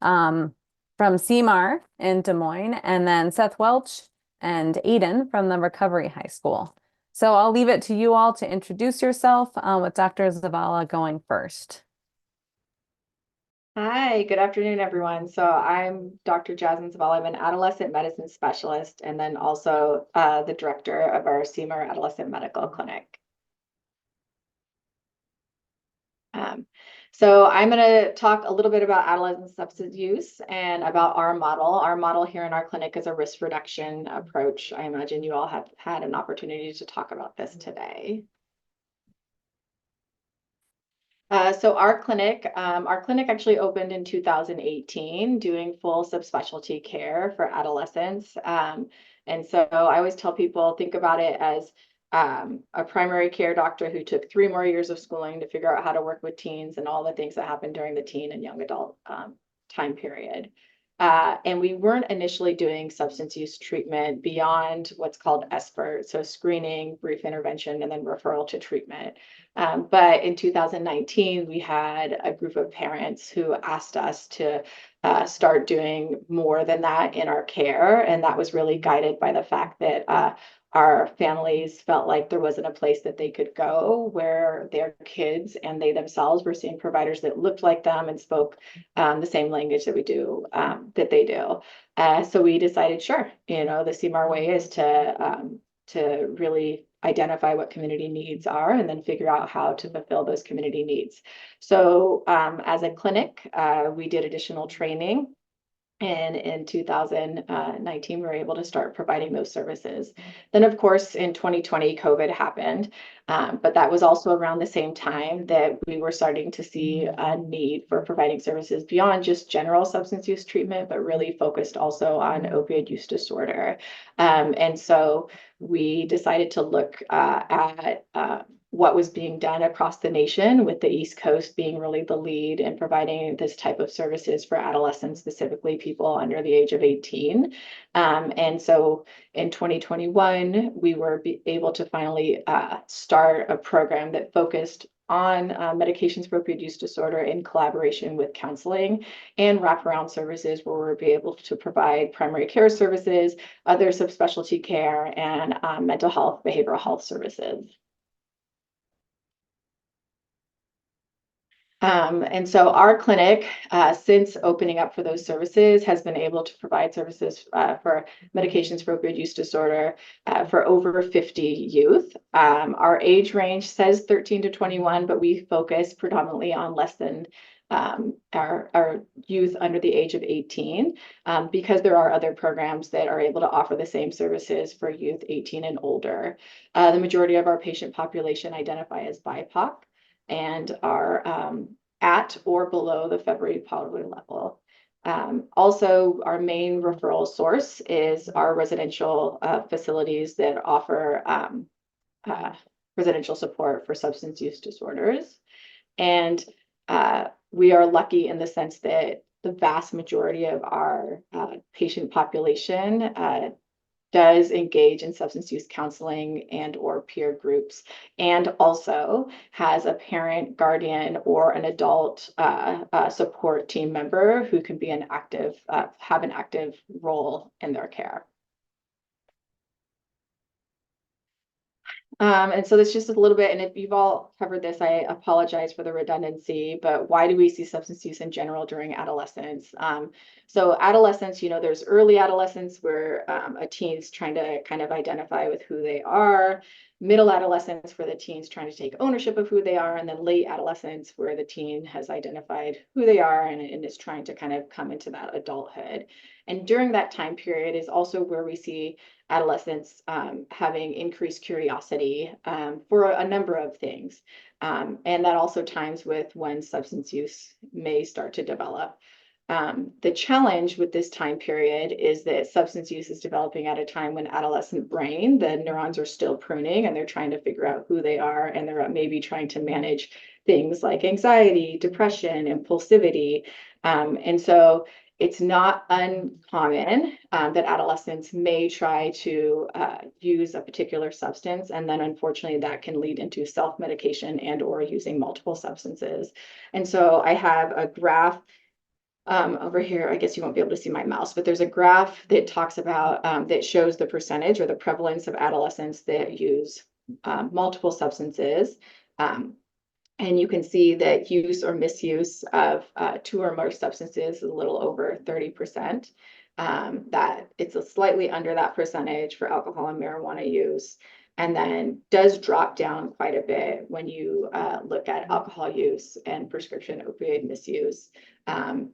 from CMAR in Des Moines, and then Seth Welch and Aiden from the Recovery High School. So I'll leave it to you all to introduce yourself with Dr. Zavala going first. Hi, good afternoon, everyone. So I'm Dr. Jasmin Zavala. I'm an adolescent medicine specialist and then also the director of our CMAR Adolescent Medical Clinic. Um, so I'm going to talk a little bit about adolescent substance use and about our model. Our model here in our clinic is a risk reduction approach. I imagine you all have had an opportunity to talk about this today. So our clinic actually opened in 2018, doing full subspecialty care for adolescents. And so I always tell people, think about it as a primary care doctor who took 3 more years of schooling to figure out how to work with teens and all the things that happen during the teen and young adult time period. And we weren't initially doing substance use treatment beyond what's called SBIRT, so screening, brief intervention, and then referral to treatment. But in 2019, we had a group of parents who asked us to start doing more than that in our care. And that was really guided by the fact that our families felt like there wasn't a place that they could go where their kids and they themselves were seeing providers that looked like them and spoke the same language that that they do. So we decided, sure, the CMAR way is to really identify what community needs are and then figure out how to fulfill those community needs. So as a clinic, we did additional training. And in 2019, we were able to start providing those services. Then, of course, in 2020, COVID happened. But that was also around the same time that we were starting to see a need for providing services beyond just general substance use treatment, but really focused also on opioid use disorder. And so we decided to look at what was being done across the nation, with the East Coast being really the lead in providing this type of services for adolescents, specifically people under the age of 18. And so in 2021, we were able to finally start a program that focused on medications for opioid use disorder in collaboration with counseling and wraparound services, where we'll be able to provide primary care services, other subspecialty care, and mental health, behavioral health services. And so our clinic, since opening up for those services, has been able to provide services for medications for opioid use disorder for over 50 youth. Our age range says 13 to 21, but we focus predominantly on less than our youth under the age of 18, because there are other programs that are able to offer the same services for youth 18 and older. The majority of our patient population identify as BIPOC and are at or below the February poverty level. Also, our main referral source is our residential facilities that offer residential support for substance use disorders. And we are lucky in the sense that the vast majority of our patient population does engage in substance use counseling and or peer groups, and also has a parent, guardian, or an adult support team member who can be have an active role in their care. And so that's just a little bit, and if you've all covered this, I apologize for the redundancy, but why do we see substance use in general during adolescence? So adolescence, there's early adolescence where a teen's trying to kind of identify with who they are, middle adolescence where the teen's trying to take ownership of who they are, and then late adolescence where the teen has identified who they are and is trying to kind of come into that adulthood. And during that time period is also where we see adolescents having increased curiosity for a number of things. And that also times with when substance use may start to develop. The challenge with this time period is that substance use is developing at a time when adolescent brain, the neurons are still pruning and they're trying to figure out who they are, and they're maybe trying to manage things like anxiety, depression, impulsivity. And so it's not uncommon that adolescents may try to use a particular substance, and then unfortunately that can lead into self-medication and or using multiple substances. And so I have a graph over here, I guess you won't be able to see my mouse, but there's a graph that talks about, that shows the percentage or the prevalence of adolescents that use multiple substances. And you can see that use or misuse of two or more substances is a little over 30%. That it's a slightly under that percentage for alcohol and marijuana use, and then does drop down quite a bit when you look at alcohol use, and prescription opioid misuse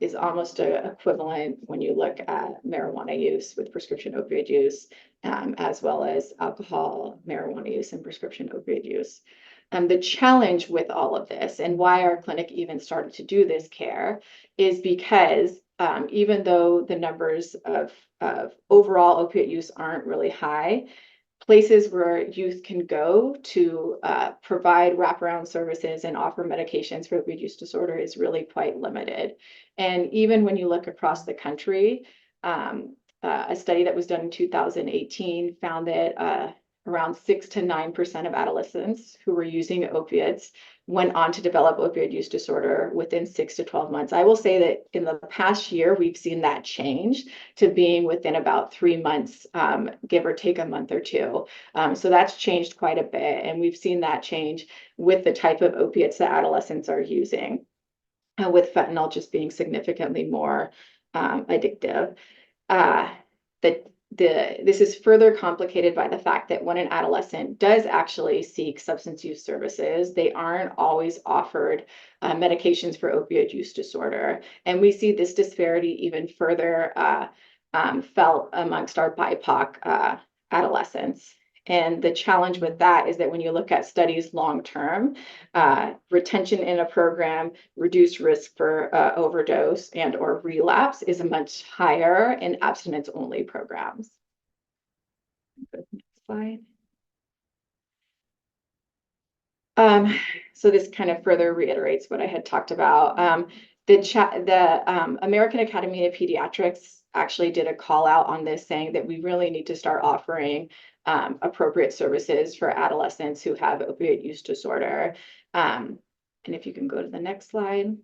is almost equivalent when you look at marijuana use with prescription opioid use, as well as alcohol, marijuana use, and prescription opioid use. The challenge with all of this, and why our clinic even started to do this care, is because even though the numbers of overall opiate use aren't really high, places where youth can go to provide wraparound services and offer medications for opioid use disorder is really quite limited. And even when you look across the country, a study that was done in 2018 found that around 6 to 9% of adolescents who were using opiates went on to develop opioid use disorder within 6 to 12 months. I will say that in the past year, we've seen that change to being within about 3 months, give or take a month or two. So that's changed quite a bit. And we've seen that change with the type of opiates that adolescents are using, with fentanyl just being significantly more addictive. This is further complicated by the fact that when an adolescent does actually seek substance use services, they aren't always offered medications for opioid use disorder. And we see this disparity even further felt amongst our BIPOC adolescents. And the challenge with that is that when you look at studies long-term, retention in a program, reduced risk for overdose and or relapse is much higher in abstinence-only programs. Next slide. So this kind of further reiterates what I had talked about. The American Academy of Pediatrics actually did a call out on this, saying that we really need to start offering appropriate services for adolescents who have opioid use disorder. And if you can go to the next slide.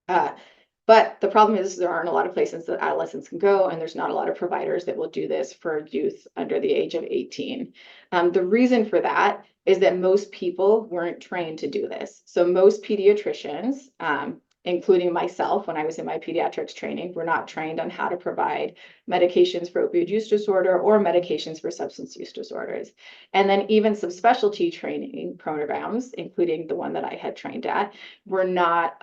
But the problem is there aren't a lot of places that adolescents can go, and there's not a lot of providers that will do this for youth under the age of 18. The reason for that is that most people weren't trained to do this. So most pediatricians, including myself when I was in my pediatrics training, were not trained on how to provide medications for opioid use disorder or medications for substance use disorders. And then even subspecialty training programs, including the one that I had trained at, were not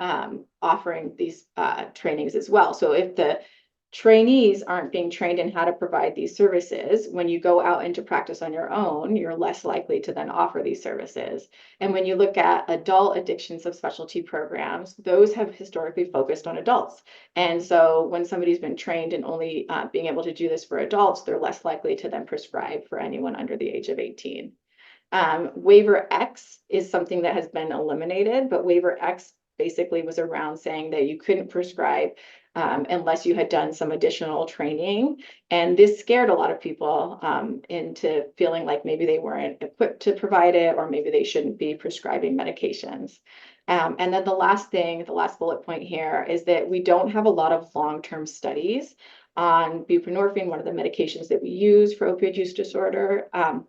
offering these trainings as well. So if the trainees aren't being trained in how to provide these services, when you go out into practice on your own, you're less likely to then offer these services. And when you look at adult addiction subspecialty programs, those have historically focused on adults. And so when somebody's been trained in only being able to do this for adults, they're less likely to then prescribe for anyone under the age of 18. Waiver X is something that has been eliminated, but Waiver X basically was around saying that you couldn't prescribe unless you had done some additional training. And this scared a lot of people into feeling like maybe they weren't equipped to provide it, or maybe they shouldn't be prescribing medications. And then the last bullet point here is that we don't have a lot of long-term studies on buprenorphine, one of the medications that we use for opioid use disorder, on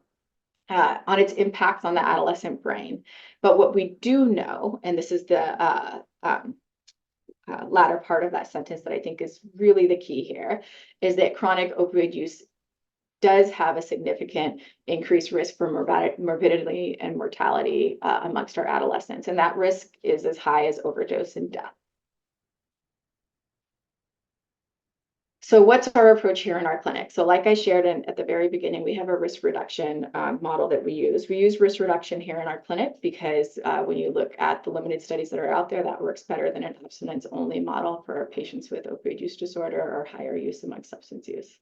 its impacts on the adolescent brain. But what we do know, and this is the latter part of that sentence that I think is really the key here, is that chronic opioid use does have a significant increased risk for morbidity and mortality amongst our adolescents. And that risk is as high as overdose and death. So what's our approach here in our clinic? So like I shared at the very beginning, we have a risk reduction model that we use. We use risk reduction here in our clinic because when you look at the limited studies that are out there, that works better than an abstinence-only model for patients with opioid use disorder or higher use among substance use.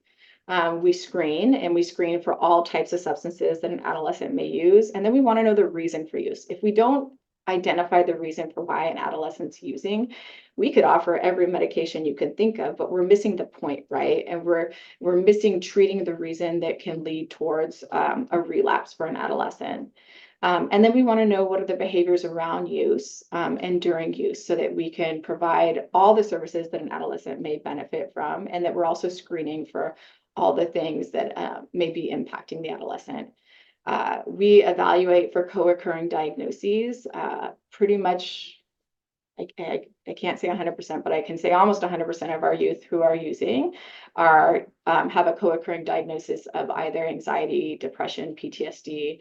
We screen for all types of substances that an adolescent may use. And then we want to know the reason for use. If we don't identify the reason for why an adolescent's using, we could offer every medication you can think of, but we're missing the point, right? And we're missing treating the reason that can lead towards a relapse for an adolescent. And then we want to know what are the behaviors around use and during use so that we can provide all the services that an adolescent may benefit from, and that we're also screening for all the things that may be impacting the adolescent. We evaluate for co-occurring diagnoses. Pretty much, I can't say 100%, but I can say almost 100% of our youth who are using have a co-occurring diagnosis of either anxiety, depression, PTSD,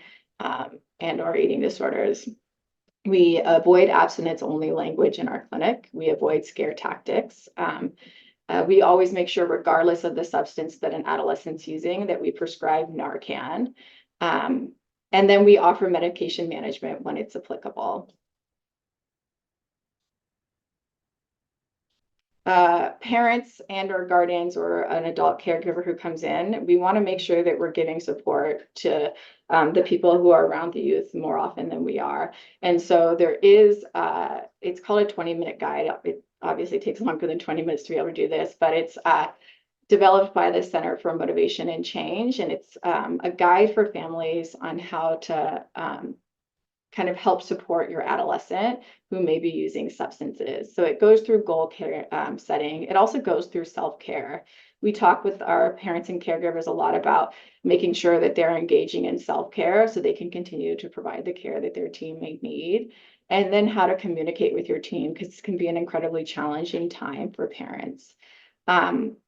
and or eating disorders. We avoid abstinence-only language in our clinic. We avoid scare tactics. We always make sure, regardless of the substance that an adolescent's using, that we prescribe Narcan. And then we offer medication management when it's applicable. Parents and or guardians or an adult caregiver who comes in, we want to make sure that we're giving support to the people who are around the youth more often than we are. And so there is, it's called a 20-minute guide. It obviously takes longer than 20 minutes to be able to do this, but it's developed by the Center for Motivation and Change. And it's a guide for families on how to kind of help support your adolescent who may be using substances. So it goes through goal care setting. It also goes through self-care. We talk with our parents and caregivers a lot about making sure that they're engaging in self-care so they can continue to provide the care that their teen may need. And then how to communicate with your teen, because it can be an incredibly challenging time for parents.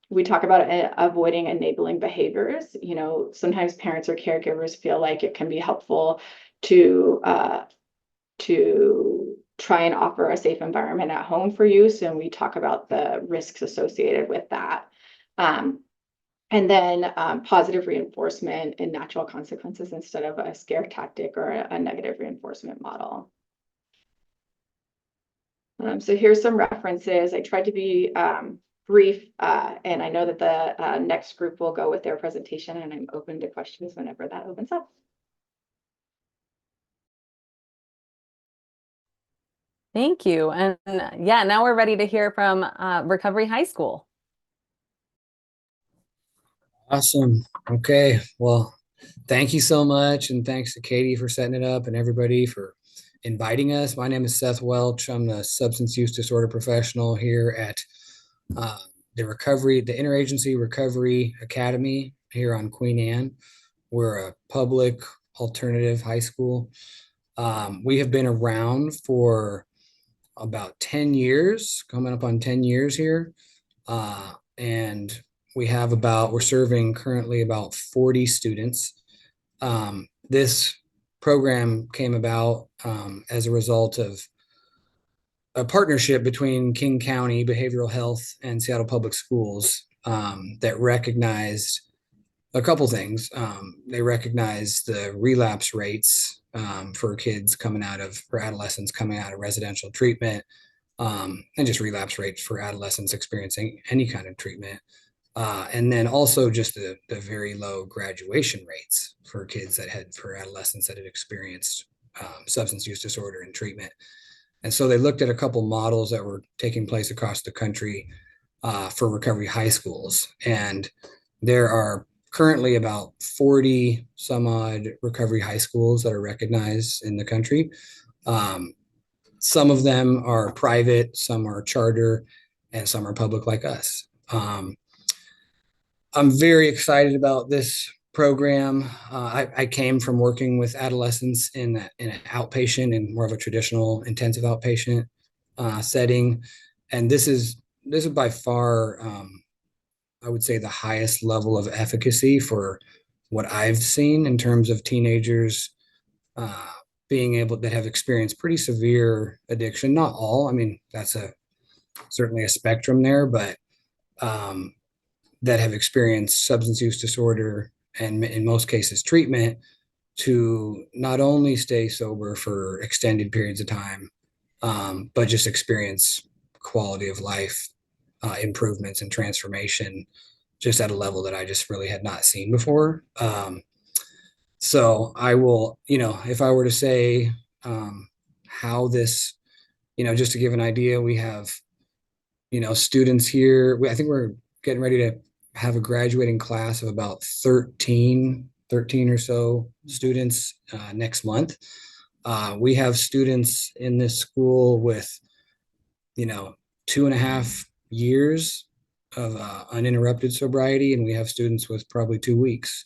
We talk about avoiding enabling behaviors. You know, sometimes parents or caregivers feel like it can be helpful to try and offer a safe environment at home for use, and we talk about the risks associated with that. And then positive reinforcement and natural consequences instead of a scare tactic or a negative reinforcement model. So here's some references. I tried to be brief, and I know that the next group will go with their presentation, and I'm open to questions whenever that opens up. Thank you. And yeah, now we're ready to hear from Recovery High School. Awesome. Okay. Well, thank you so much. And thanks to Katie for setting it up and everybody for inviting us. My name is Seth Welch. I'm the substance use disorder professional here at the Interagency Recovery Academy here on Queen Anne. We're a public alternative high school. We have been around for about 10 years, coming up on 10 years here. And we're serving currently about 40 students. This program came about as a result of a partnership between King County Behavioral Health and Seattle Public Schools that recognized a couple things. They recognized the relapse rates for adolescents coming out of residential treatment, and just relapse rates for adolescents experiencing any kind of treatment. And then also just the very low graduation rates for adolescents that had experienced substance use disorder and treatment. And so they looked at a couple models that were taking place across the country for recovery high schools. And there are currently about 40 some odd recovery high schools that are recognized in the country. Some of them are private, some are charter, and some are public like us. I'm very excited about this program. I came from working with adolescents in an outpatient and more of a traditional intensive outpatient setting. And this is by far, I would say, the highest level of efficacy for what I've seen in terms of teenagers that have experienced pretty severe addiction. Not all, I mean, that's certainly a spectrum there, but that have experienced substance use disorder and in most cases treatment, to not only stay sober for extended periods of time, but just experience quality of life improvements and transformation just at a level that I just really had not seen before. So I will, if I were to say how this, just to give an idea, we have, students here. I think we're getting ready to have a graduating class of about 13 13 or so students next month. We have students in this school with, 2.5 years of uninterrupted sobriety, and we have students with probably 2 weeks,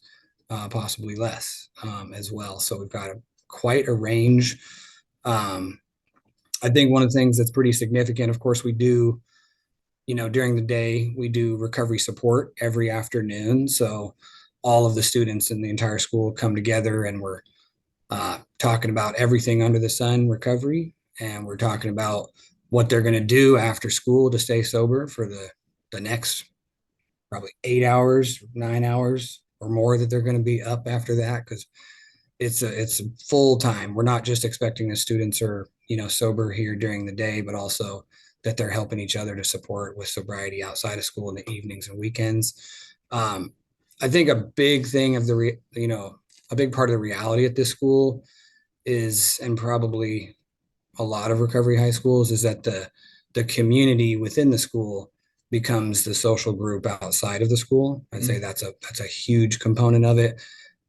possibly less, as well. So we've got quite a range. I think one of the things that's pretty significant, of course, we do, during the day, we do recovery support every afternoon. So all of the students in the entire school come together, and we're talking about everything under the sun recovery. And we're talking about what they're going to do after school to stay sober for the next probably 8 hours, 9 hours or more that they're going to be up after that. Because it's full time. We're not just expecting the students are, sober here during the day, but also that they're helping each other to support with sobriety outside of school in the evenings and weekends. I think a big thing of a big part of the reality at this school is, and probably a lot of recovery high schools, is that the community within the school becomes the social group outside of the school. I'd say that's a huge component of it.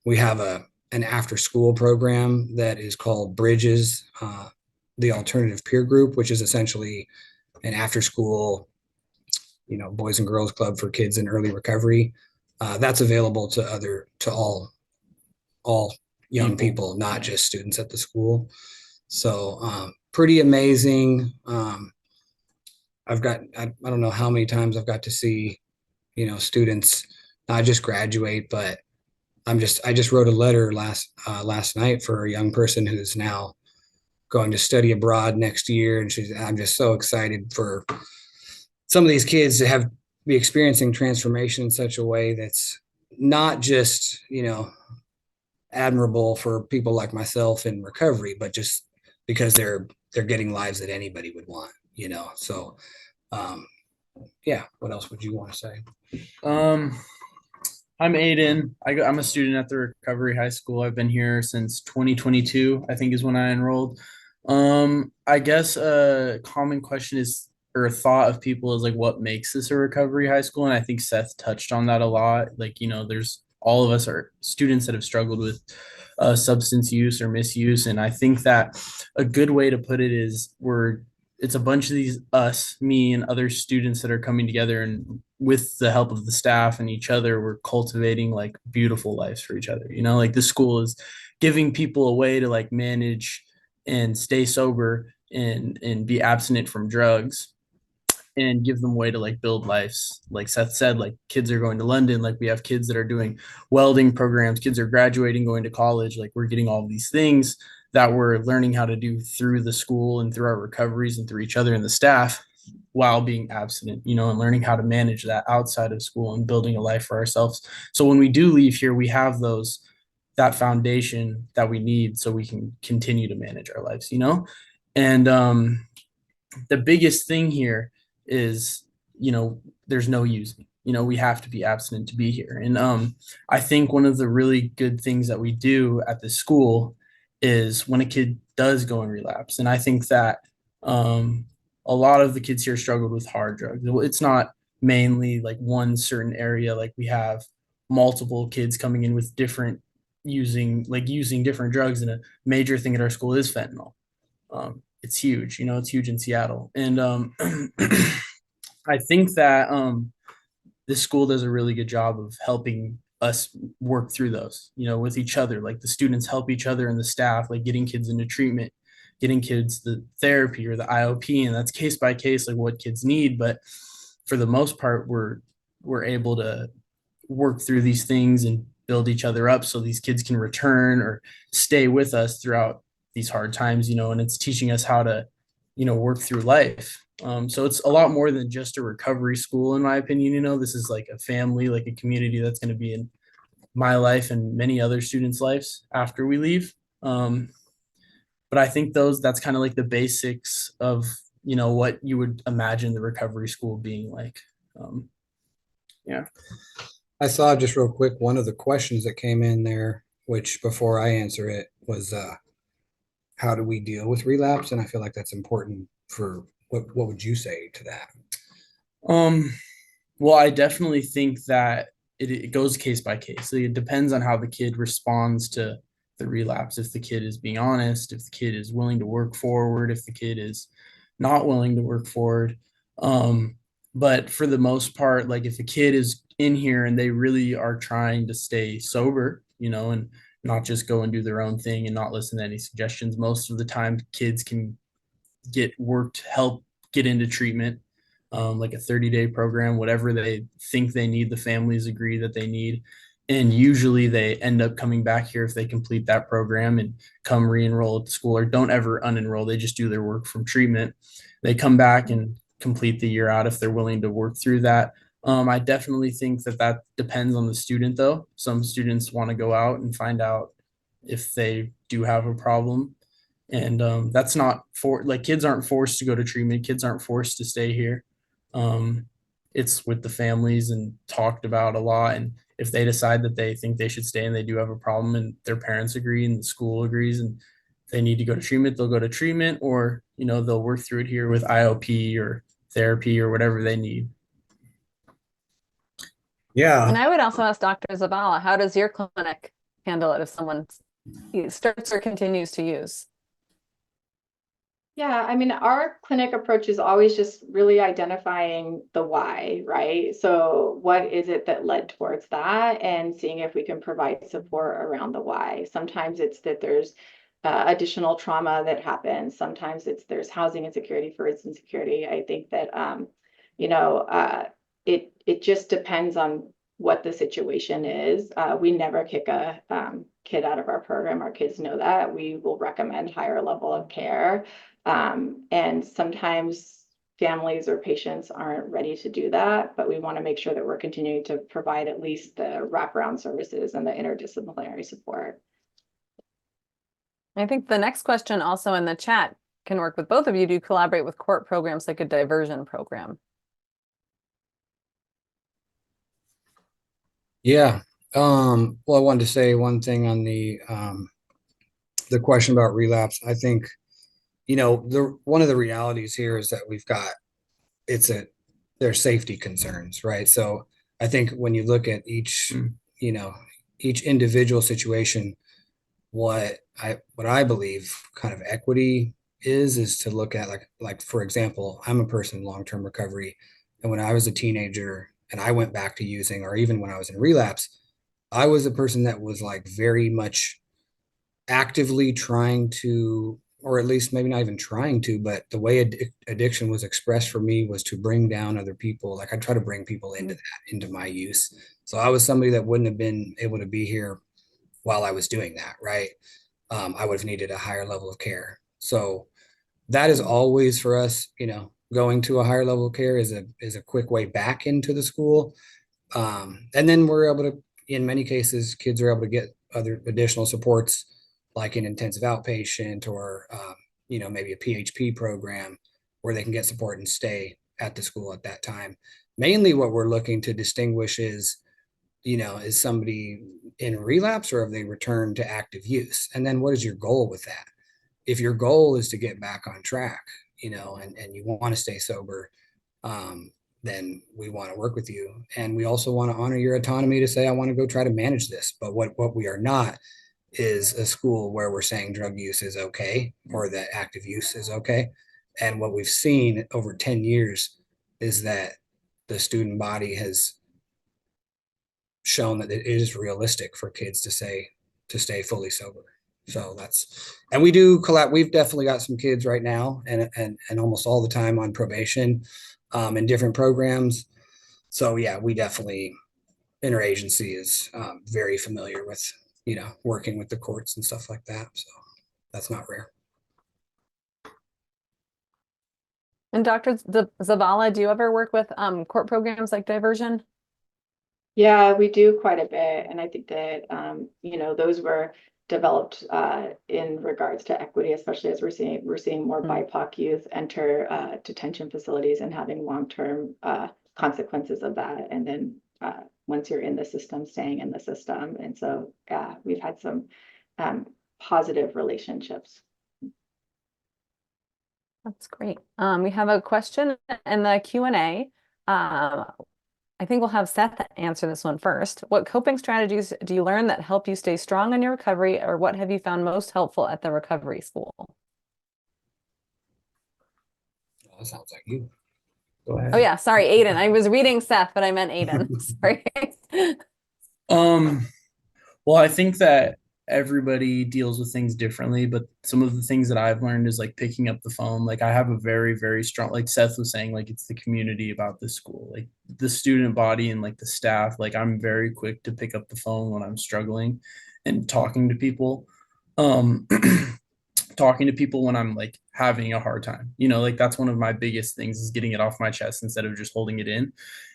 We have an after school program that is called Bridges, the Alternative Peer Group, which is essentially an after school, boys and girls club for kids in early recovery. That's available to all young people, not just students at the school. So pretty amazing. I don't know how many times I've got to see, students not just graduate, but I just wrote a letter last night for a young person who's now going to study abroad next year. And I'm just so excited for some of these kids to be experiencing transformation in such a way that's not just, admirable for people like myself in recovery, but just because they're getting lives that anybody would want, So, yeah. What else would you want to say? I'm Aiden. I'm a student at the Recovery High School. I've been here since 2022, I think is when I enrolled. I guess a common question is, or a thought of people is like, what makes this a recovery high school? And I think Seth touched on that a lot. Like, there's all of us are students that have struggled with substance use or misuse. And I think that a good way to put it is it's a bunch of me and other students that are coming together, and with the help of the staff and each other, we're cultivating like beautiful lives for each other. Like the school is giving people a way to like manage and stay sober and be abstinent from drugs, and give them a way to like build lives. Like Seth said, like kids are going to London, like we have kids that are doing welding programs, kids are graduating, going to college. Like we're getting all these things that we're learning how to do through the school and through our recoveries and through each other and the staff, while being abstinent, and learning how to manage that outside of school and building a life for ourselves. So when we do leave here, we have that foundation that we need so we can continue to manage our lives, And the biggest thing here is, there's no using. We have to be abstinent to be here. And I think one of the really good things that we do at the school is when a kid does go in relapse. And I think that a lot of the kids here struggled with hard drugs. It's not mainly like one certain area. Like we have multiple kids coming in with using different drugs. And a major thing at our school is fentanyl. It's huge, it's huge in Seattle. And I think that this school does a really good job of helping us work through those, with each other. Like the students help each other and the staff, like getting kids into treatment, getting kids the therapy or the IOP, and that's case by case, like what kids need. But for the most part, we're able to work through these things and build each other up so these kids can return or stay with us throughout these hard times, and it's teaching us how to, work through life. So it's a lot more than just a recovery school, in my opinion. This is like a family, like a community that's going to be in my life and many other students' lives after we leave. But I think that's kind of like the basics of, what you would imagine the recovery school being like. Yeah. I saw just real quick, one of the questions that came in there, which before I answer it, was how do we deal with relapse? And I feel like that's important for what would you say to that? Well, I definitely think that it goes case by case. So it depends on how the kid responds to the relapse. If the kid is being honest, if the kid is willing to work forward, if the kid is not willing to work forward. Um, but for the most part, like if a kid is in here and they really are trying to stay sober, and not just go and do their own thing and not listen to any suggestions, most of the time kids can get worked, help get into treatment, like a 30-day program, whatever they think they need, the families agree that they need. And usually they end up coming back here if they complete that program and come re-enroll at the school, or don't ever unenroll. They just do their work from treatment. They come back and complete the year out if they're willing to work through that. I definitely think that depends on the student, though. Some students want to go out and find out if they do have a problem, and that's not for, like, kids aren't forced to go to treatment, kids aren't forced to stay here. um, it's with the families and talked about a lot, and if they decide that they think they should stay and they do have a problem and their parents agree and the school agrees and they need to go to treatment, they'll go to treatment, or they'll work through it here with IOP or therapy or whatever they need. Yeah. And I would also ask Dr. Zavala, how does your clinic handle it if someone starts or continues to use? Yeah, I mean, our clinic approach is always just really identifying the why, right? So what is it that led towards that, and seeing if we can provide support around the why. Sometimes it's that there's additional trauma that happens. Sometimes there's housing insecurity for its insecurity. I think that you know, it just depends on what the situation is. We never kick a kid out of our program. Our kids know that. We will recommend higher level of care. And sometimes families or patients aren't ready to do that, but we want to make sure that we're continuing to provide at least the wraparound services and the interdisciplinary support. I think the next question also in the chat can work with both of you. Do you collaborate with court programs like a diversion program? Yeah. Well, I wanted to say one thing on the question about relapse. I think, one of the realities here is that there's safety concerns, right? So I think when you look at each individual situation, what I believe kind of equity is to look at, like for example, I'm a person in long-term recovery, and when I was a teenager and I went back to using, or even when I was in relapse, I was a person that was like very much actively trying to, or at least maybe not even trying to, but the way addiction was expressed for me was to bring down other people. Like I try to bring people into my use. So I was somebody that wouldn't have been able to be here while I was doing that, right? I would have needed a higher level of care. So that is always for us, going to a higher level of care is a quick way back into the school. And then we're able to, in many cases, kids are able to get other additional supports, like an intensive outpatient, or maybe a PHP program where they can get support and stay at the school at that time. Mainly what we're looking to distinguish is somebody in relapse, or have they returned to active use? And then what is your goal with that? If your goal is to get back on track, and you want to stay sober, then we want to work with you. And we also want to honor your autonomy to say, I want to go try to manage this. But what we are not is a school where we're saying drug use is okay or that active use is okay. And what we've seen over 10 years is that the student body has shown that it is realistic for kids to stay fully sober. So and we do we've definitely got some kids right now and almost all the time on probation, in different programs. So yeah, we definitely, interagency is very familiar with, working with the courts and stuff like that. So that's not rare. And Dr. Zavala, do you ever work with court programs like diversion? Yeah, we do quite a bit. And I think that, those were developed in regards to equity, especially as we're seeing more BIPOC youth enter detention facilities and having long-term consequences of that. And then once you're in the system, staying in the system. And so we've had some positive relationships. That's great. We have a question in the Q&A. I think we'll have Seth answer this one first. What coping strategies do you learn that help you stay strong in your recovery, or what have you found most helpful at the recovery school? That sounds like you. Go ahead. Oh yeah, sorry, Aiden. I was reading Seth, but I meant Aiden. Sorry. Um, well, I think that everybody deals with things differently, but some of the things that I've learned is like picking up the phone. Like I have a very, very strong, like Seth was saying, like it's the community about the school, like the student body and like the staff. Like I'm very quick to pick up the phone when I'm struggling and talking to people. Um, talking to people when I'm like having a hard time. Like that's one of my biggest things is getting it off my chest instead of just holding it in.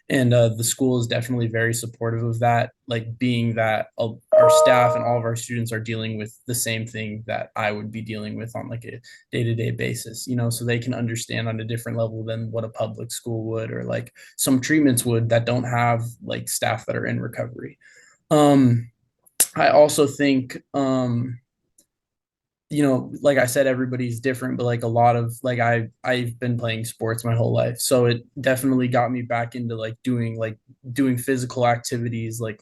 And the school is definitely very supportive of that, like being that our staff and all of our students are dealing with the same thing that I would be dealing with on like a day-to-day basis, so they can understand on a different level than what a public school would, or like some treatments would that don't have like staff that are in recovery. I also think like I said, everybody's different, but like a lot of like I've been playing sports my whole life. So it definitely got me back into like doing physical activities, like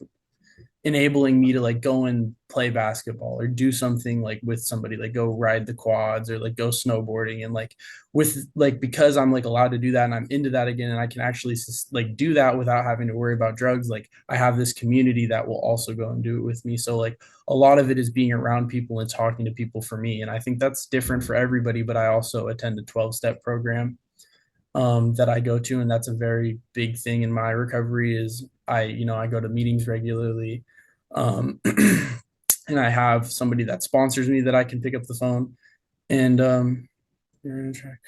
enabling me to like go and play basketball or do something like with somebody, like go ride the quads or like go snowboarding. And like with like because I'm like allowed to do that and I'm into that again and I can actually like do that without having to worry about drugs, like I have this community that will also go and do it with me. So like a lot of it is being around people and talking to people for me, and I think that's different for everybody. But I also attend a 12-step program that I go to, and that's a very big thing in my recovery. Is I go to meetings regularly, and I have somebody that sponsors me that I can pick up the phone. And you're on track.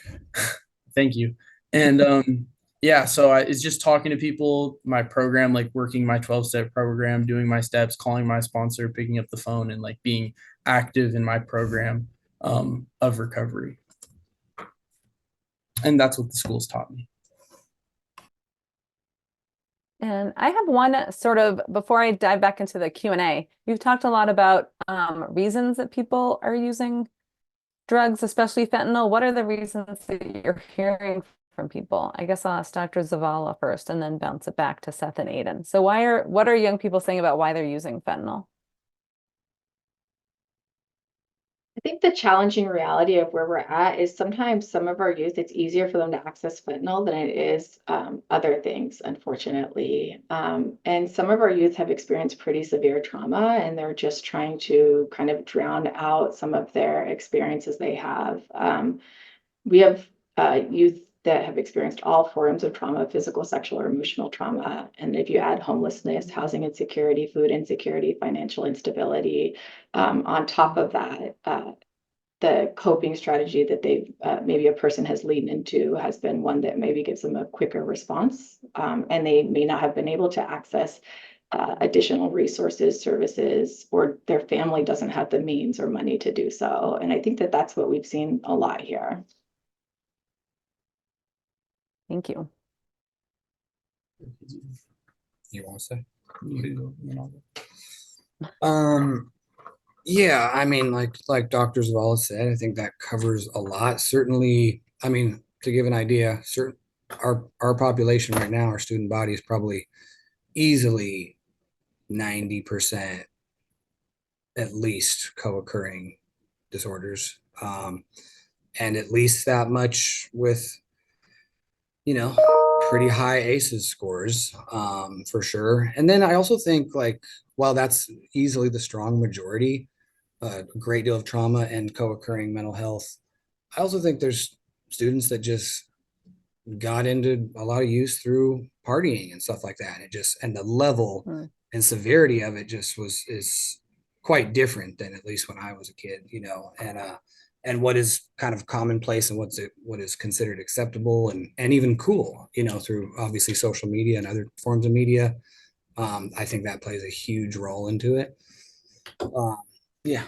Thank you. And yeah, so it's just talking to people, my program, like working my 12-step program, doing my steps, calling my sponsor, picking up the phone, and like being active in my program of recovery. And that's what the school's taught me. And I have one sort of, before I dive back into the Q&A, you've talked a lot about reasons that people are using drugs, especially fentanyl. What are the reasons that you're hearing from people? I guess I'll ask Dr. Zavala first and then bounce it back to Seth and Aiden. So what are young people saying about why they're using fentanyl? I think the challenging reality of where we're at is sometimes some of our youth, it's easier for them to access fentanyl than it is other things, unfortunately. And some of our youth have experienced pretty severe trauma, and they're just trying to kind of drown out some of their experiences they have. We have youth that have experienced all forms of trauma, physical, sexual, or emotional trauma. And if you add homelessness, housing insecurity, food insecurity, financial instability, on top of that, the coping strategy that they've maybe a person has leaned into has been one that maybe gives them a quicker response. And they may not have been able to access additional resources, services, or their family doesn't have the means or money to do so. And I think that that's what we've seen a lot here. Thank you. You want to say? Yeah, I mean, like Dr. Zavala said, I think that covers a lot. Certainly, I mean, to give an idea, our population right now, our student body is probably easily 90% at least co-occurring disorders, and at least that much with pretty high ACEs scores, for sure. And then I also think, like, while that's easily the strong majority, a great deal of trauma and co-occurring mental health, I also think there's students that just got into a lot of use through partying and stuff like that. And the level and severity of it just is quite different than at least when I was a kid, and what is kind of commonplace and what is considered acceptable and even cool, through obviously social media and other forms of media. I think that plays a huge role into it. Yeah.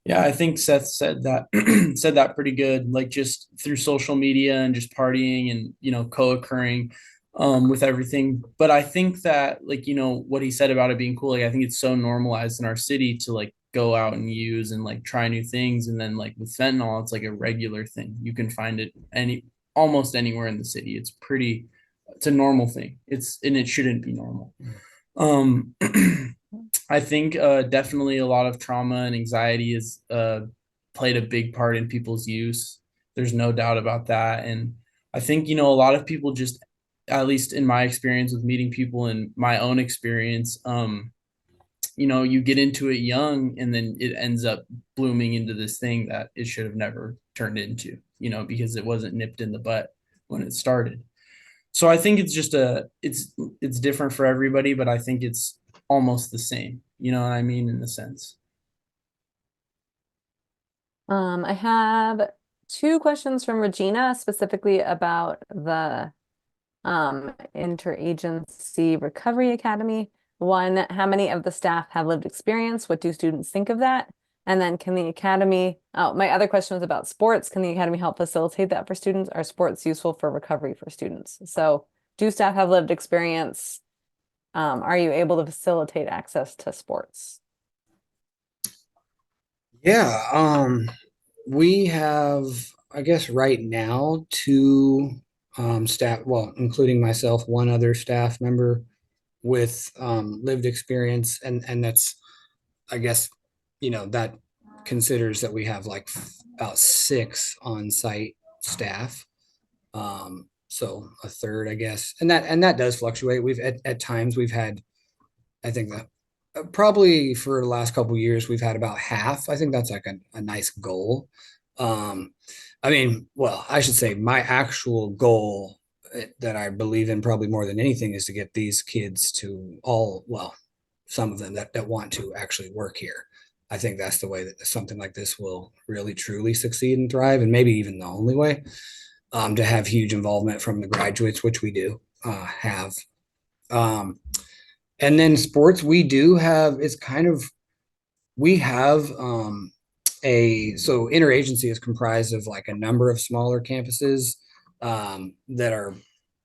Yeah, I think Seth said that said that pretty good. Like just through social media and just partying and co-occurring with everything. But I think that like what he said about it being cool, like I think it's so normalized in our city to like go out and use and like try new things. And then like with fentanyl, it's like a regular thing. You can find it almost anywhere in the city. It's pretty It's a normal thing. And it shouldn't be normal. I think definitely a lot of trauma and anxiety is played a big part in people's use. There's no doubt about that. And I think, a lot of people just, at least in my experience with meeting people and my own experience, you get into it young and then it ends up blooming into this thing that it should have never turned into, because it wasn't nipped in the butt when it started. So I think it's just it's different for everybody, but I think it's almost the same. You know what I mean, in a sense. I have two questions from Regina specifically about the Interagency Recovery Academy. One, how many of the staff have lived experience? What do students think of that? And then can the academy, oh, my other question was about sports. Can the academy help facilitate that for students? Are sports useful for recovery for students? So do staff have lived experience? Are you able to facilitate access to sports? Yeah, we have, I guess right now, two staff, well, including myself, one other staff member with lived experience, and that's, I guess, that considers that we have like about 6 on-site staff. So a third, I guess, and that does fluctuate. We've at times we've had, I think that probably for the last couple of years we've had about half. I think that's like a nice goal. Um, I mean, well, I should say my actual goal that I believe in probably more than anything is to get these kids to all, well, some of them that want to actually work here. I think that's the way that something like this will really truly succeed and thrive, and maybe even the only way, to have huge involvement from the graduates, which we do have. Um, and then sports, we do have, it's kind of, we have so interagency is comprised of like a number of smaller campuses that are,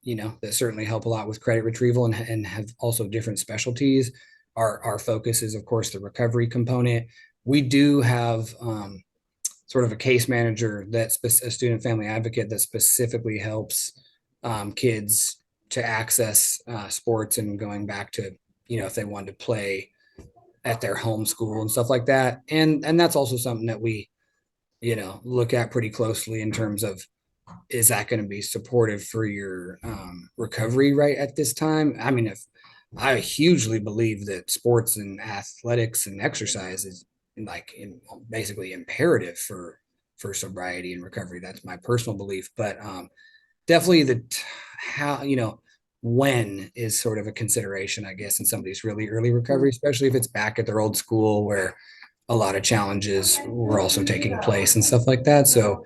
that certainly help a lot with credit retrieval and have also different specialties. Our focus is, of course, the recovery component. We do have sort of a case manager that's a student family advocate that specifically helps kids to access sports and going back to, if they wanted to play at their home school and stuff like that. And that's also something that we, look at pretty closely in terms of, is that going to be supportive for your recovery right at this time? I mean, if I hugely believe that sports and athletics and exercise is basically imperative for sobriety and recovery. That's my personal belief, but definitely how, when is sort of a consideration, I guess, in some of these really early recovery, especially if it's back at their old school where a lot of challenges were also taking place and stuff like that. So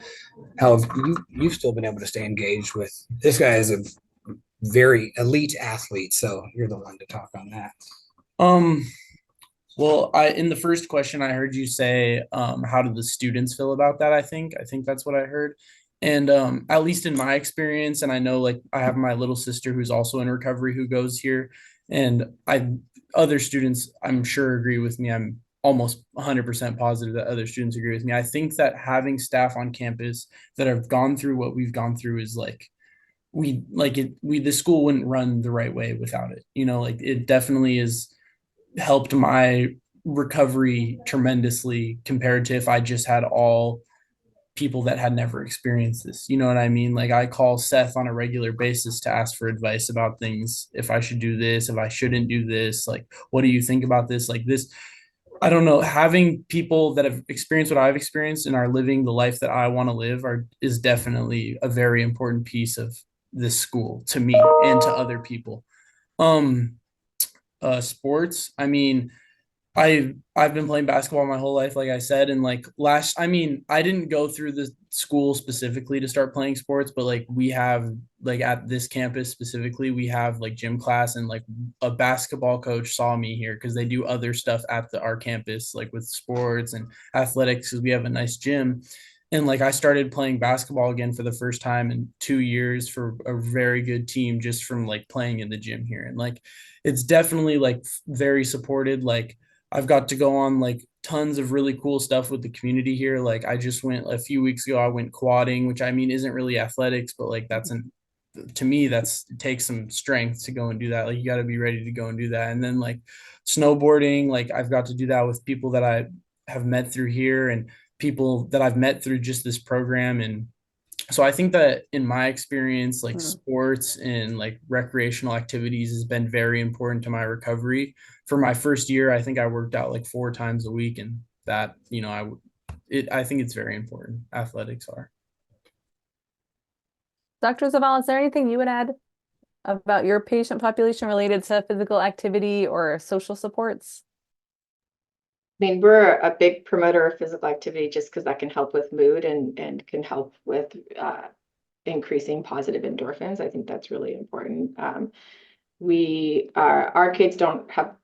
how have you've still been able to stay engaged with this guy is a very elite athlete, so you're the one to talk on that. Well, in the first question I heard you say, how do the students feel about that? I think that's what I heard. And at least in my experience, and I know like I have my little sister who's also in recovery who goes here, and other students I'm sure agree with me. I'm almost 100% positive that other students agree with me. I think that having staff on campus that have gone through what we've gone through is like, the school wouldn't run the right way without it. Like it definitely has helped my recovery tremendously compared to if I just had all people that had never experienced this. You know what I mean? Like I call Seth on a regular basis to ask for advice about things. If I should do this, if I shouldn't do this, like, what do you think about this? Like this, I don't know, having people that have experienced what I've experienced and are living the life that I want to live is definitely a very important piece of this school to me and to other people. Sports, I mean, I've been playing basketball my whole life, like I said, and like I didn't go through the school specifically to start playing sports, but like we have like at this campus specifically, we have like gym class, and like a basketball coach saw me here because they do other stuff at our campus, like with sports and athletics, because we have a nice gym. And like I started playing basketball again for the first time in 2 years for a very good team just from like playing in the gym here. And like it's definitely like very supported. Like I've got to go on like tons of really cool stuff with the community here. Like I just went a few weeks ago, I went quadding, which I mean isn't really athletics, but like that's to me, it takes some strength to go and do that. Like, you got to be ready to go and do that. And then like snowboarding, like I've got to do that with people that I have met through here and people that I've met through just this program. And so I think that in my experience, like sports and like recreational activities has been very important to my recovery. For my first year, I think I worked out like 4 times a week, and that, I think it's very important. Athletics are. Dr. Zavala, is there anything you would add about your patient population related to physical activity or social supports? I mean, we're a big promoter of physical activity just because that can help with mood and can help with increasing positive endorphins. I think that's really important. Our kids don't have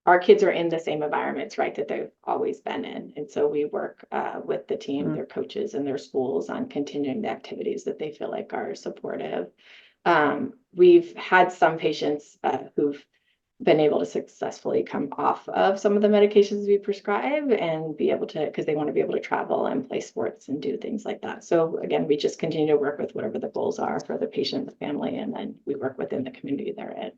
our kids are in the same environments, right, that they've always been in. And so we work with the team, their coaches and their schools on continuing the activities that they feel like are supportive. We've had some patients who've been able to successfully come off of some of the medications we prescribe and be able to, because they want to be able to travel and play sports and do things like that. So again, we just continue to work with whatever the goals are for the patient, the family, and then we work within the community they're in.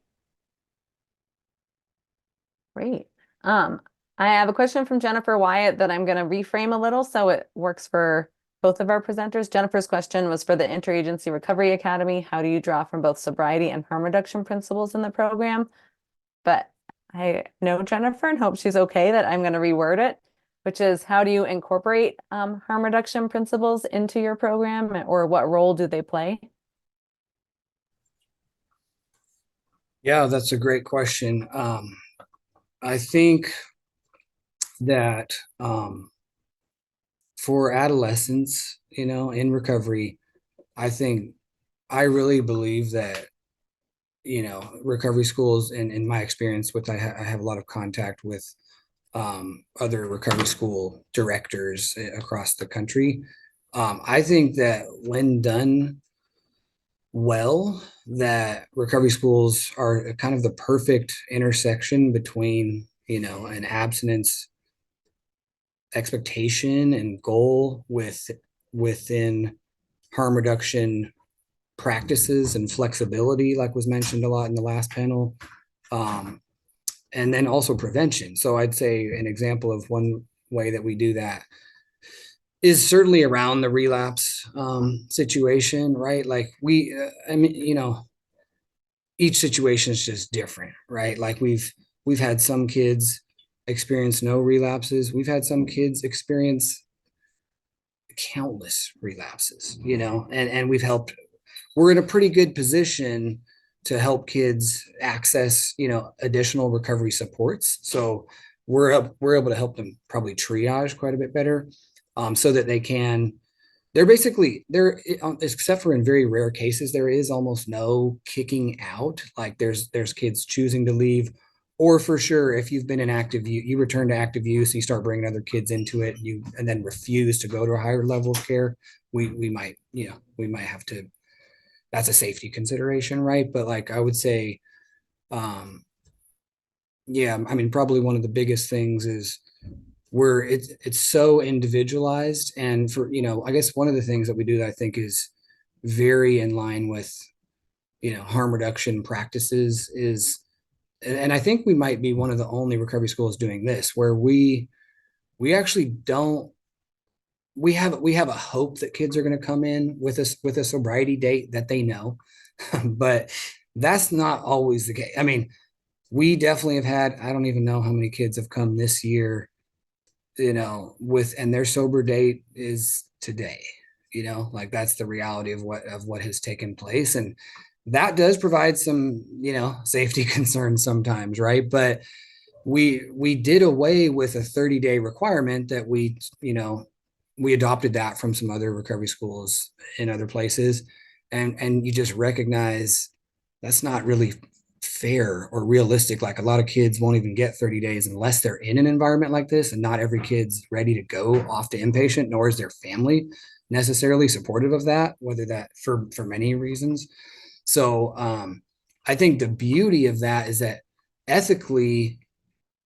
Great. I have a question from Jennifer Wyatt that I'm going to reframe a little so it works for both of our presenters. Jennifer's question was for the Interagency Recovery Academy. How do you draw from both sobriety and harm reduction principles in the program? But I know Jennifer and hope she's okay that I'm going to reword it, which is, how do you incorporate harm reduction principles into your program, or what role do they play? Yeah, that's a great question. I think that for adolescents, in recovery, I really believe that, recovery schools, and in my experience, which I have a lot of contact with other recovery school directors across the country. I think that when done well, that recovery schools are kind of the perfect intersection between, an abstinence expectation and goal within harm reduction practices and flexibility, like was mentioned a lot in the last panel, and then also prevention. So I'd say an example of one way that we do that is certainly around the relapse situation, right? Like each situation is just different, right? Like we've had some kids experience no relapses. We've had some kids experience countless relapses, and we're in a pretty good position to help kids access, additional recovery supports. So we're able to help them probably triage quite a bit better, so that they're except for in very rare cases, there is almost no kicking out. Like there's kids choosing to leave, or for sure, if you've been in active use, you return to active use, and you start bringing other kids into it, and then refuse to go to a higher level of care, we might have to. That's a safety consideration, right? But like I would say, probably one of the biggest things is it's so individualized, and for I guess one of the things that we do that I think is very in line with harm reduction practices is, and I think we might be one of the only recovery schools doing this, where we actually don't. We have a hope that kids are going to come in with a sobriety date that they know, but that's not always the case. I mean, we definitely have had, I don't even know how many kids have come this year, and their sober date is today, like that's the reality of what has taken place. And that does provide some, safety concerns sometimes, right? But we did away with a 30-day requirement that we adopted that from some other recovery schools in other places. And you just recognize that's not really fair or realistic. Like a lot of kids won't even get 30 days unless they're in an environment like this, and not every kid's ready to go off to inpatient, nor is their family necessarily supportive of that, whether that for many reasons. So I think the beauty of that is that ethically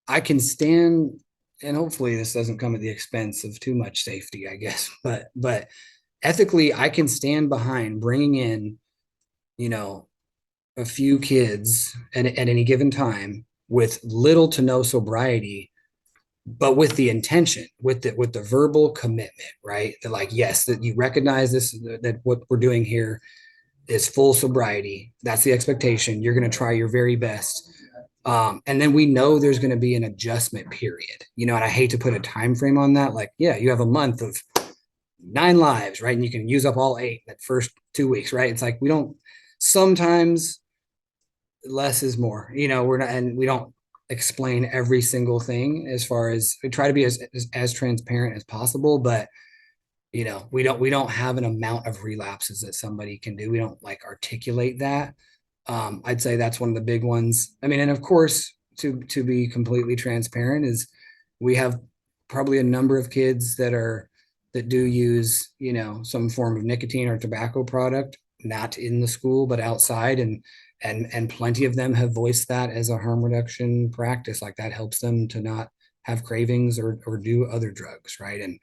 I can stand, and hopefully this doesn't come at the expense of too much safety, I guess, but ethically, I can stand behind bringing in, a few kids at any given time with little to no sobriety, but with the intention, with the verbal commitment, right? That like, yes, that you recognize this, that what we're doing here is full sobriety. That's the expectation. You're going to try your very best. And then we know there's going to be an adjustment period, and I hate to put a time frame on that. Like, yeah, you have a month of 9 lives, right? And you can use up all 8 that first 2 weeks, right? It's like, we don't, sometimes less is more, we're not, and we don't explain every single thing. As far as we try to be as transparent as possible, but we don't have an amount of relapses that somebody can do. We don't like articulate that. I'd say that's one of the big ones. I mean, and of course, to be completely transparent, is we have probably a number of kids that do use, some form of nicotine or tobacco product, not in the school, but outside. And plenty of them have voiced that as a harm reduction practice. Like, that helps them to not have cravings or do other drugs, right? And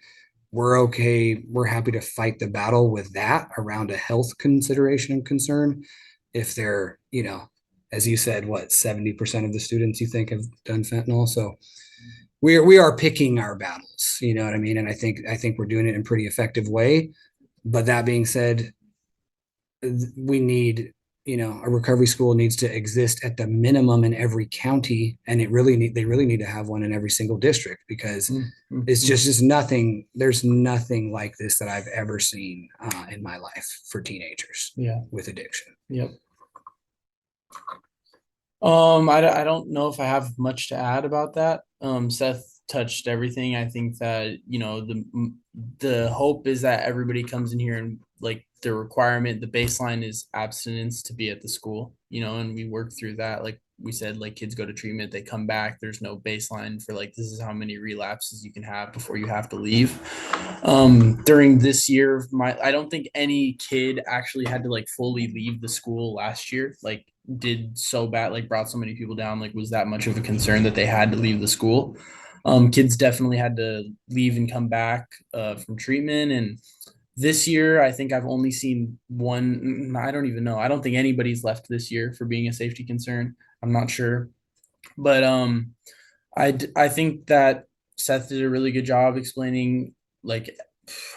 we're okay. We're happy to fight the battle with that around a health consideration and concern. If they're, as you said, what, 70% of the students you think have done fentanyl. So we are picking our battles, you know what I mean? And I think we're doing it in a pretty effective way. But that being said, we need, a recovery school needs to exist at the minimum in every county, and they really need to have one in every single district, because it's just nothing. There's nothing like this that I've ever seen in my life for teenagers with addiction. Yep. I don't know if I have much to add about that. Seth touched everything. I think that, the hope is that everybody comes in here and, like, the requirement, the baseline is abstinence to be at the school, and we work through that. Like we said, like, kids go to treatment, they come back, there's no baseline for, like, this is how many relapses you can have before you have to leave. During this year, I don't think any kid actually had to, like, fully leave the school last year, like, did so bad, like, brought so many people down, like, was that much of a concern that they had to leave the school. Kids definitely had to leave and come back from treatment. And this year, I think I've only seen one. I don't even know. I don't think anybody's left this year for being a safety concern. I'm not sure. But I think that Seth did a really good job explaining, like,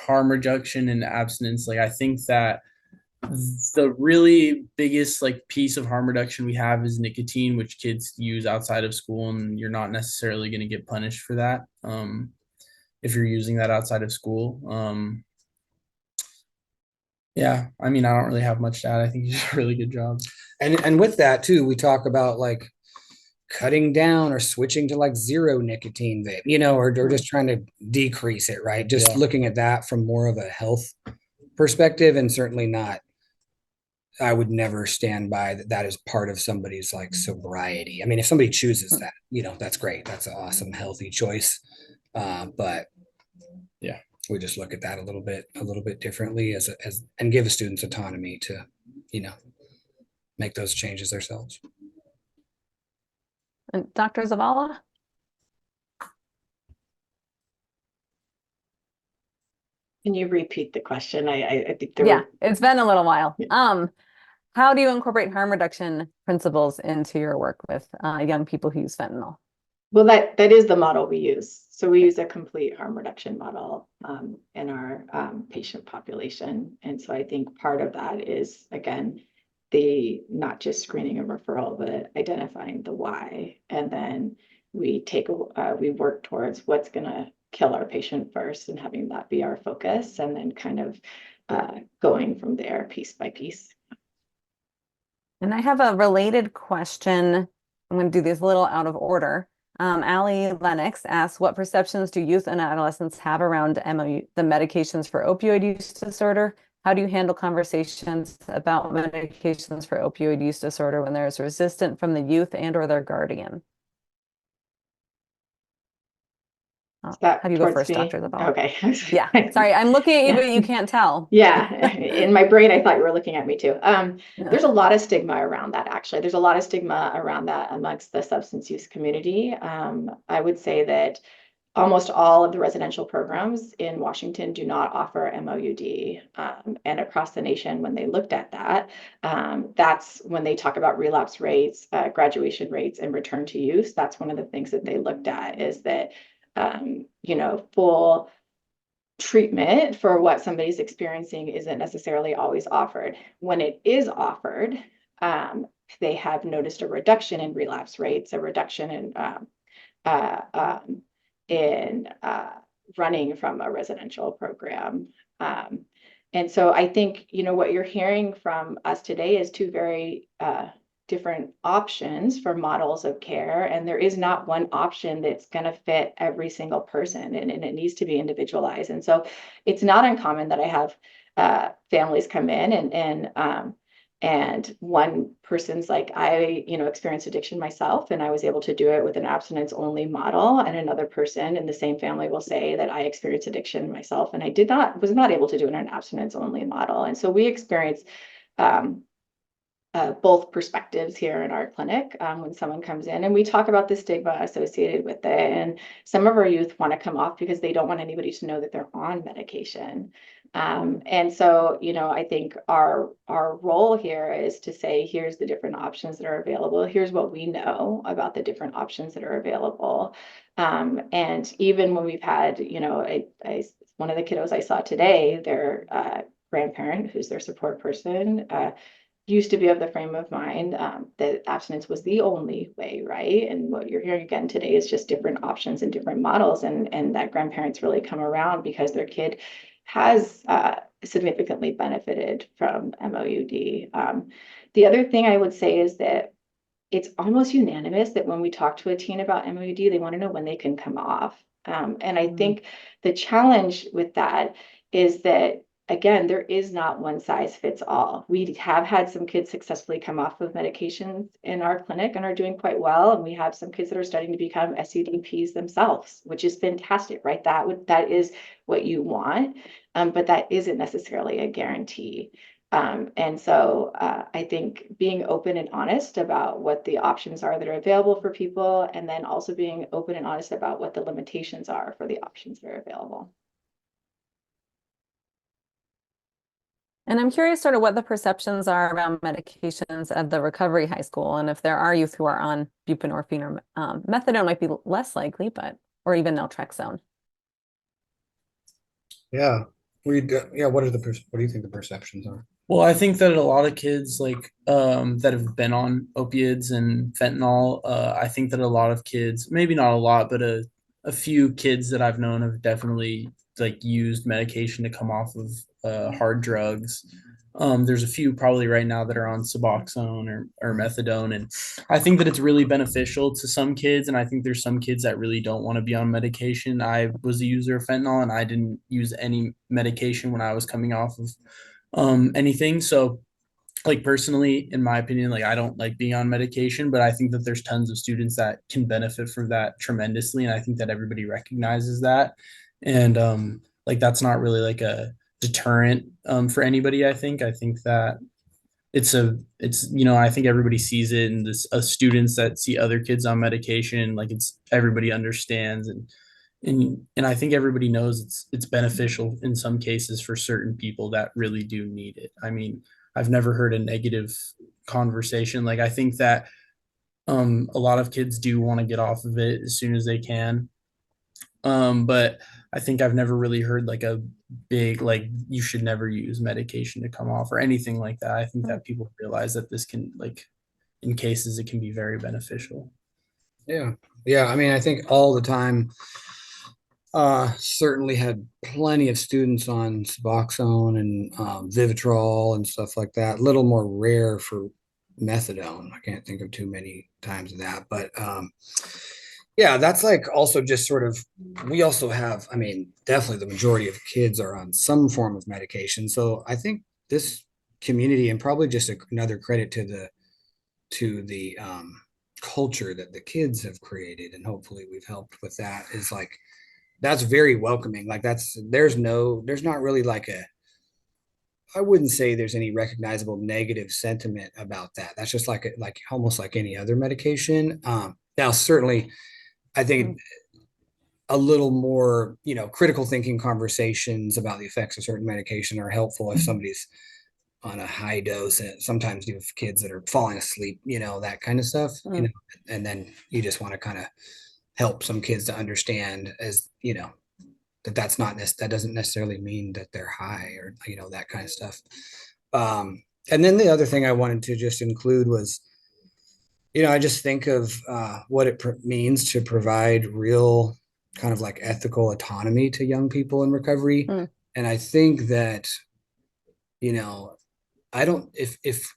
harm reduction and abstinence. Like, I think that the really biggest, like, piece of harm reduction we have is nicotine, which kids use outside of school, and you're not necessarily going to get punished for that if you're using that outside of school. Yeah, I mean, I don't really have much to add. I think you did a really good job. And with that too, we talk about, like, cutting down or switching to, like, zero nicotine vape, or just trying to decrease it, right? Just looking at that from more of a health perspective, and certainly not, I would never stand by that is part of somebody's, like, sobriety. I mean, if somebody chooses that, that's great. That's an awesome, healthy choice. But yeah, we just look at that a little bit differently and give the students autonomy to, make those changes themselves. And Dr. Zavala? Can you repeat the question? I think it's been a little while. How do you incorporate harm reduction principles into your work with young people who use fentanyl? Well, that is the model we use. So we use a complete harm reduction model in our patient population. And so I think part of that is, again, the not just screening and referral, but identifying the why. And then we work towards what's going to kill our patient first, and having that be our focus, and then kind of going from there piece by piece. And I have a related question. I'm going to do these a little out of order. Allie Lennox asks, what perceptions do youth and adolescents have around the medications for opioid use disorder? How do you handle conversations about medications for opioid use disorder when there is resistance from the youth and or their guardian? How do you go first, Dr. Zavala? Okay. Yeah, sorry, I'm looking at you, but you can't tell. Yeah, in my brain, I thought you were looking at me too. There's a lot of stigma around that, actually. There's a lot of stigma around that amongst the substance use community. I would say that almost all of the residential programs in Washington do not offer MOUD. And across the nation, when they looked at that, that's when they talk about relapse rates, graduation rates, and return to use. That's one of the things that they looked at, is that, full treatment for what somebody's experiencing isn't necessarily always offered. When it is offered, they have noticed a reduction in relapse rates, a reduction in uh, um, running from a residential program. And so I think, what you're hearing from us today is two very different options for models of care. And there is not one option that's going to fit every single person, and it needs to be individualized. And so it's not uncommon that I have families come in and one person's like, I, experienced addiction myself, and I was able to do it with an abstinence only model. And another person in the same family will say that I experienced addiction myself, and I was not able to do it in an abstinence only model. And so we experience both perspectives here in our clinic when someone comes in, and we talk about the stigma associated with it. And some of our youth want to come off because they don't want anybody to know that they're on medication. And so, I think our role here is to say, here's the different options that are available. Here's what we know about the different options that are available. And even when we've had, one of the kiddos I saw today, their grandparent, who's their support person, used to be of the frame of mind that abstinence was the only way, right? And what you're hearing again today is just different options and different models, and that grandparents really come around because their kid has significantly benefited from MOUD. The other thing I would say is that it's almost unanimous that when we talk to a teen about MOUD, they want to know when they can come off. And I think the challenge with that is that, again, there is not one size fits all. We have had some kids successfully come off of medications in our clinic and are doing quite well. And we have some kids that are starting to become SUDPs themselves, which is fantastic, right? That is what you want, but that isn't necessarily a guarantee. And so I think being open and honest about what the options are that are available for people, and then also being open and honest about what the limitations are for the options that are available. And I'm curious sort of what the perceptions are around medications at the recovery high school, and if there are youth who are on buprenorphine or methadone might be less likely, or even naltrexone. Yeah. What do you think the perceptions are? Well, I think that a lot of kids that have been on opiates and fentanyl, I think that a lot of kids, maybe not a lot, but a few kids that I've known have definitely used medication to come off of hard drugs. There's a few probably right now that are on Suboxone or methadone. And I think that it's really beneficial to some kids. And I think there's some kids that really don't want to be on medication. I was a user of fentanyl, and I didn't use any medication when I was coming off of anything. So personally, in my opinion, I don't like being on medication, but I think that there's tons of students that can benefit from that tremendously. And I think that everybody recognizes that. And that's not really a deterrent for anybody. I think that I think everybody sees it, and students that see other kids on medication, everybody understands, and I think everybody knows it's beneficial in some cases for certain people that really do need it. I mean, I've never heard a negative conversation. I think that a lot of kids do want to get off of it as soon as they can. But I think I've never really heard a big you should never use medication to come off or anything like that. I think that people realize that this can in cases it can be very beneficial. Yeah. I mean, I think all the time. Certainly had plenty of students on Suboxone and Vivitrol and stuff like that. A little more rare for methadone. I can't think of too many times of that, but yeah, that's also just sort of, we also have, I mean, definitely the majority of kids are on some form of medication. So I think this community, and probably just another credit to the culture that the kids have created, and hopefully we've helped with that, is that's very welcoming. There's not really I wouldn't say there's any recognizable negative sentiment about that. That's just almost like any other medication. Now, certainly, I think a little more, critical thinking conversations about the effects of certain medication are helpful if somebody's on a high dose, and sometimes you have kids that are falling asleep, that kind of stuff, and then you just want to kind of help some kids to understand, as that doesn't necessarily mean that they're high, or that kind of stuff. And then the other thing I wanted to just include was, I just think of what it means to provide real kind of like ethical autonomy to young people in recovery. And I think that, I don't, if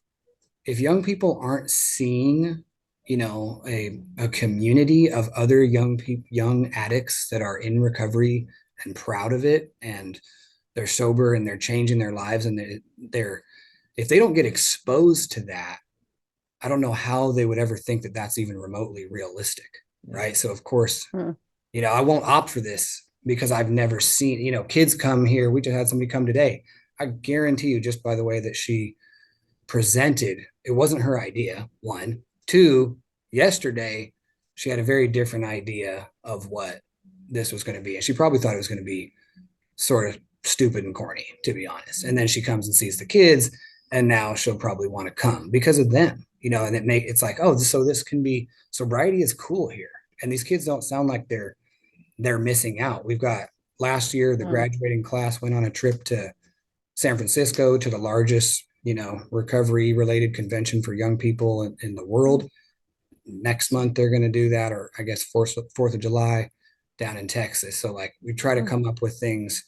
young people aren't seeing, a community of other young addicts that are in recovery and proud of it, and they're sober and they're changing their lives, and they're if they don't get exposed to that, I don't know how they would ever think that that's even remotely realistic, right? So of course, I won't opt for this because I've never seen, kids come here. We just had somebody come today. I guarantee you, just by the way that she presented, it wasn't her idea, one. Two, yesterday, she had a very different idea of what this was going to be. And she probably thought it was going to be sort of stupid and corny, to be honest. And then she comes and sees the kids, and now she'll probably want to come because of them, and it's like, oh, so this can be, sobriety is cool here. And these kids don't sound like they're missing out. We've got last year, the graduating class went on a trip to San Francisco to the largest, recovery related convention for young people in the world. Next month, they're going to do that, or I guess 4th of July down in Texas. So like we try to come up with things,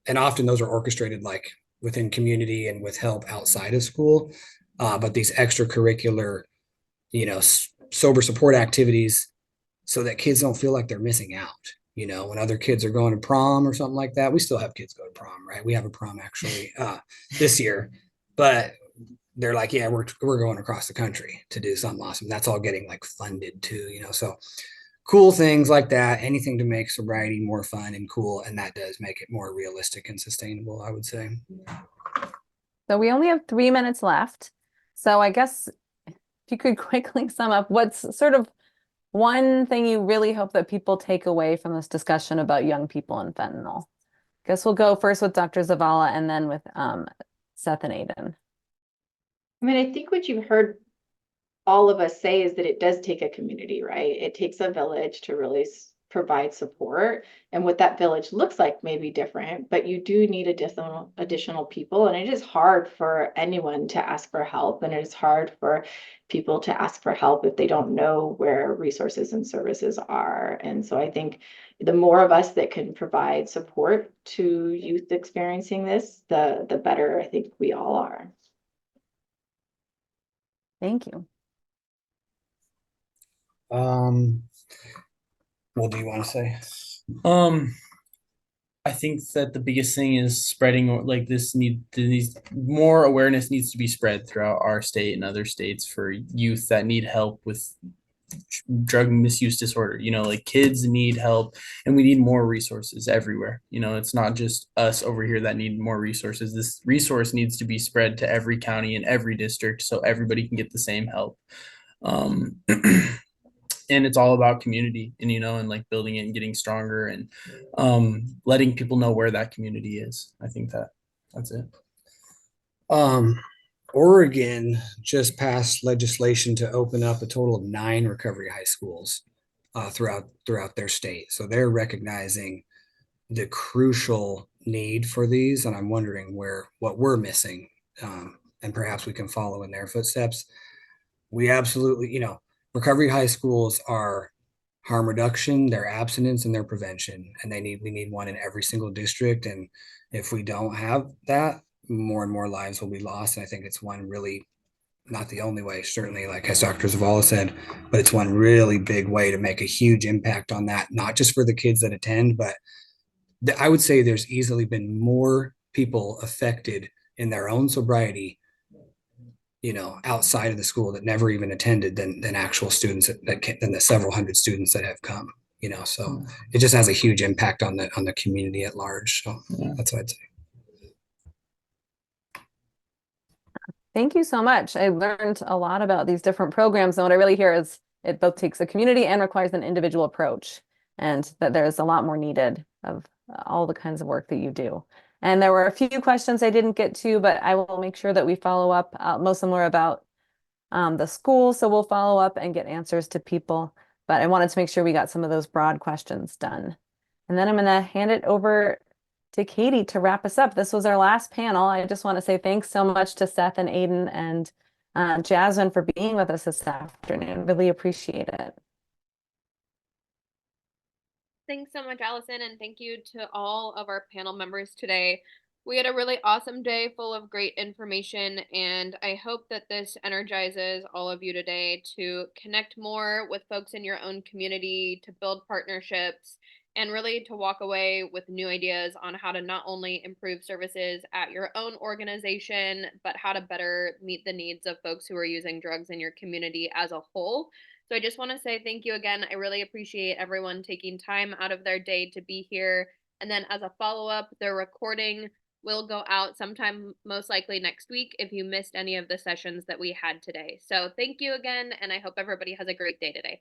and often those are orchestrated like within community and with help outside of school. But these extracurricular, sober support activities, so that kids don't feel like they're missing out. When other kids are going to prom or something like that, we still have kids go to prom, right? We have a prom actually this year, but they're like, yeah, we're going across the country to do something awesome. That's all getting like funded too, so cool things like that, anything to make sobriety more fun and cool. And that does make it more realistic and sustainable, I would say. So we only have 3 minutes left. So I guess if you could quickly sum up what's sort of one thing you really hope that people take away from this discussion about young people and fentanyl. Guess we'll go first with Dr. Zavala and then with Seth and Aiden. I mean, I think what you've heard all of us say is that it does take a community, right? It takes a village to really provide support, and what that village looks like may be different, but you do need additional people. And it is hard for anyone to ask for help, and it is hard for people to ask for help if they don't know where resources and services are. And so I think the more of us that can provide support to youth experiencing this, the better I think we all are. Thank you. What do you want to say? I think that the biggest thing is spreading, like more awareness needs to be spread throughout our state and other states for youth that need help with drug misuse disorder. Like kids need help, and we need more resources everywhere. It's not just us over here that need more resources. This resource needs to be spread to every county and every district so everybody can get the same help. And it's all about community, and like building it and getting stronger, and letting people know where that community is. I think that's it. Oregon just passed legislation to open up a total of 9 recovery high schools throughout their state. So they're recognizing the crucial need for these, and I'm wondering what we're missing, and perhaps we can follow in their footsteps. We absolutely, recovery high schools are harm reduction, their abstinence, and their prevention, and we need one in every single district. And if we don't have that, more and more lives will be lost. And I think it's one really, not the only way, certainly, like as Dr. Zavala said, but it's one really big way to make a huge impact on that, not just for the kids that attend, but I would say there's easily been more people affected in their own sobriety, outside of the school that never even attended than actual students than the several hundred students that have come, so it just has a huge impact on the community at large. So that's what I'd say. Thank you so much. I learned a lot about these different programs, and what I really hear is it both takes a community and requires an individual approach. and that there's a lot more needed of all the kinds of work that you do. And there were a few questions I didn't get to, but I will make sure that we follow up. Most of them were about the school, so we'll follow up and get answers to people. But I wanted to make sure we got some of those broad questions done. And then I'm going to hand it over to Katie to wrap us up. This was our last panel. I just want to say thanks so much to Seth and Aiden and Jasmin for being with us this afternoon. Really appreciate it. Thanks so much, Allison, and thank you to all of our panel members today. We had a really awesome day full of great information, and I hope that this energizes all of you today to connect more with folks in your own community, to build partnerships, and really to walk away with new ideas on how to not only improve services at your own organization, but how to better meet the needs of folks who are using drugs in your community as a whole. So I just want to say thank you again. I really appreciate everyone taking time out of their day to be here. And then as a follow-up, the recording will go out sometime most likely next week if you missed any of the sessions that we had today. So thank you again, and I hope everybody has a great day today.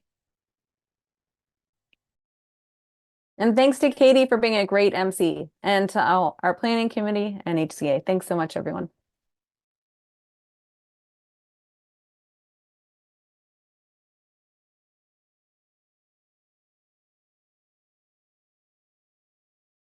And thanks to Katie for being a great MC, and to our planning committee and HCA. Thanks so much, everyone.